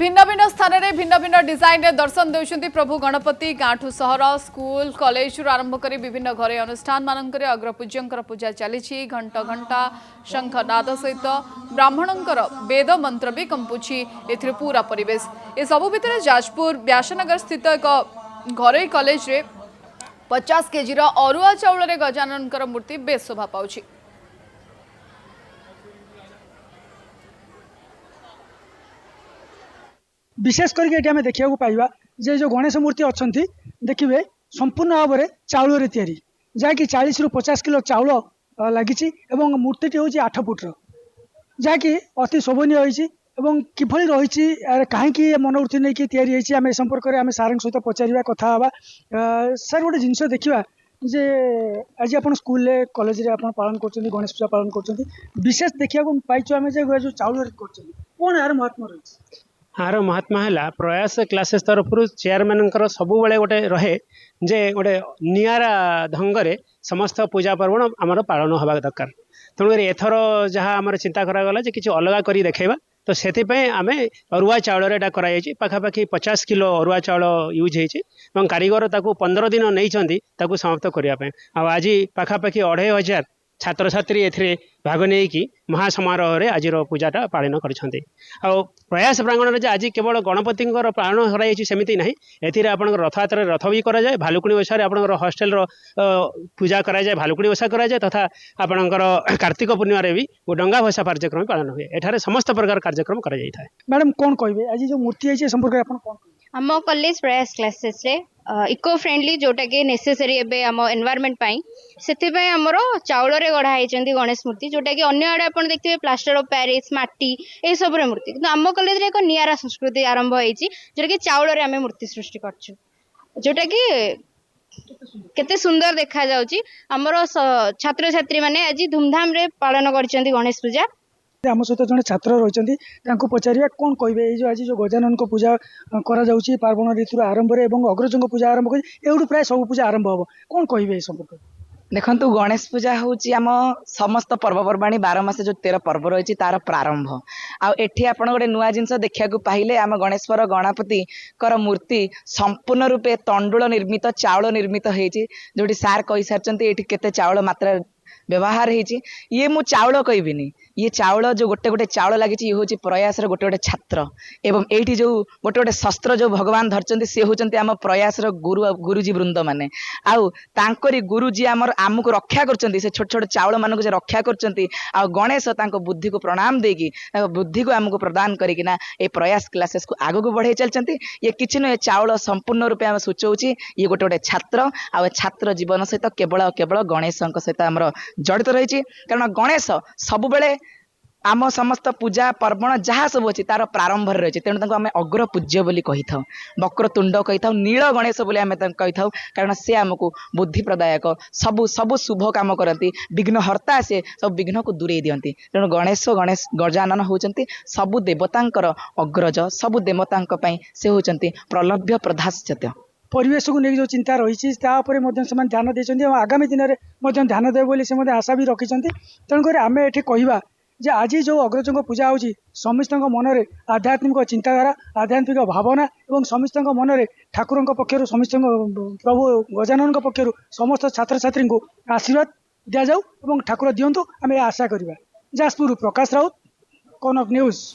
भिन्न भिन्न स्थान में भिन्न भिन्न डिजाइन रे दर्शन देउछंती प्रभु गणपति गाँठू सहर स्कूल कॉलेज आरंभ कर विभिन्न घरे अनुष्ठान मानक अग्रपूज्यंकर पूजा चली घंटा घंटा शंख नाद सहित ब्राह्मणंकर वेद मंत्र भी कंपुछि एथिरे पूरा परिवेश ए सबु भितर जाजपुर व्यासनगर स्थित एक घरोई कॉलेज रे 50 केजी अरुआ चाउल रे गजाननकर मूर्ति बेस शोभा पाउछि। विशेष करके आम देखा पाइबा जे जो गणेश मूर्ति अच्छा देखिए संपूर्ण भाव में चाउल तैयारी जहाँकि 40 ରୁ 50 किलो चाउल लगी मूर्ति हूँ 8 फुट्र जहाँकि अति शोभनीय होती किभली रही कहीं मनोवृत्ति नहीं कि आम संपर्क में आम सार सहित पचार कथा हाँ सर गोटे जिनस देखा जे आज आप स्कूल कॉलेज रे आप पालन कर गणेश पूजा पालन कर विशेष देखा पाइचु आम जो चाउल कौन यार महात्मा रही आर महात्मा है प्रयास क्लासेस तरफ चेयरमैन सब गोटे रहे जे गोटे निआरा ढंग समस्त पूजा पर्वण आमर पालन हवा दरकार तेणुकर एथर जहाँ आम चिंता करागला जे किसी अलग कर देखा तो से आम अरुआ चाउल पाखापाखि 50 किलो अरुआ चाउल यूज हो कारीगर ताकू 15 दिन नहीं समाप्त करने आज पाखापाखि 2500 छात्र छात्री ए भाग नहीं महासमारोह आज पूजाटा पालन कर प्रयास प्रांगण में आज केवल गणपति पालन करमती ना ए आप रथयात्रा रथ भी कराए भालुकुणी ओषा आप हस्टेल पूजा कराए भालुकुणी ओषा कराए तथा आपणकर कार्तिक पूर्णिमा भी डंगा भसा कार्यक्रम पालन हुए एठारे समस्त प्रकार कार्यक्रम कर मैडम कौन कहे आज जो मूर्ति है संपर्क आम कॉलेज प्रयास क्लासेस रे इको फ्रेंडली जोटा कि नेसेसरी एबे आम एनवायरनमेंट पाई सेति पई हमरो चाउल रे गढ़ा होती गणेश मूर्ति जोटा कि अन्य आड़े आप देखते प्लास्टर ऑफ पेरिस माटी ए सब रे मूर्ति किंतु आम कॉलेज रे एक नियारा संस्कृति आरंभ होईची जोटा कि चाउल रे आमे मूर्ति सृष्टि करछु जोटा कि केते सुंदर देखा जाउची हमरो छात्र छात्री माने आज धूमधाम रे पालन करछंती गणेश पूजा आम सहित जड़े छात्र रही पचार कौन कहे आज जो गजानन को पूजा कर पार्वण ऋतु आरंभ अग्रज पूजा आरंभ कर प्राय सब पूजा आरंभ हम कौन कहे संपर्क देखु गणेश पूजा हूँ आम समस्त पर्वपर्वाणी 12 मास जो 13 पर्व रही तार प्रारंभ आठी आप गोटे नुआ जिनस देखा पाइले आम गणेश्वर गणपति मूर्ति संपूर्ण रूपे तंडुल निर्मित चाउल निर्मित होती जो सार कही सारी ये केते चाउल मात्रा व्यवहार होती ये मु चाउल कहबिनी ये चाउल जो गोटे गोटे चाउल लगी ये हूँ प्रयास गोटे गोटे छात्र एवं ये जो गोटे गोटे शस्त्र जो भगवान धरती सी हूँ आम प्रयास गुरुजी वृंद मैंने आउरी गुरुजी आमर आमको रक्षा कर छोट छोट चाउल मानक रक्षा कर गणेश बुद्धि को प्रणाम देकी बुद्धि को आमको प्रदान करना ये प्रयास क्लासेस को आग को बढ़ाई चलती ये किसी नुहे चाउल संपूर्ण रूपे आम सूचौची ये गोटे गोटे छात्र छात्र जीवन सहित केवल केवल गणेश सहित आमर जड़ित रही कारण गणेश सब बेले आम समस्त पूजा पर्वण जहाँ सब अच्छी तार प्रारंभ रही तेणु आम अग्र पूज्य बोली कही था वक्रतुंड कही था नील गणेश बोली आम कही था कारण से आमको बुद्धि प्रदायक सबु सबु शुभ काम करती विघ्न हर्ता से सब विघ्न को दूरे दियंती तेणु गणेश गजानन होती सबु देवतांकर अग्रज सबु देवता से होती प्रलभ्य प्रधाश्चर्य परिवेश को लेकिन जो चिंता रही ध्यान देते आगामी दिन में ध्यान देवे बोली से आशा भी रखिंट तेणुक आम ये कहवा जे आज जो अग्रज पूजा होची समस्त मन में आध्यात्मिक चिंताधारा आध्यात्मिक भावना और समस्त मन में ठाकुर पक्षर समस्त प्रभु गजानन पक्षर समस्त छात्र छात्री को आशीर्वाद दि जाऊ ठाकुर दिंतु आम आशा करवा। जाजपुर प्रकाश राउत कनक न्यूज।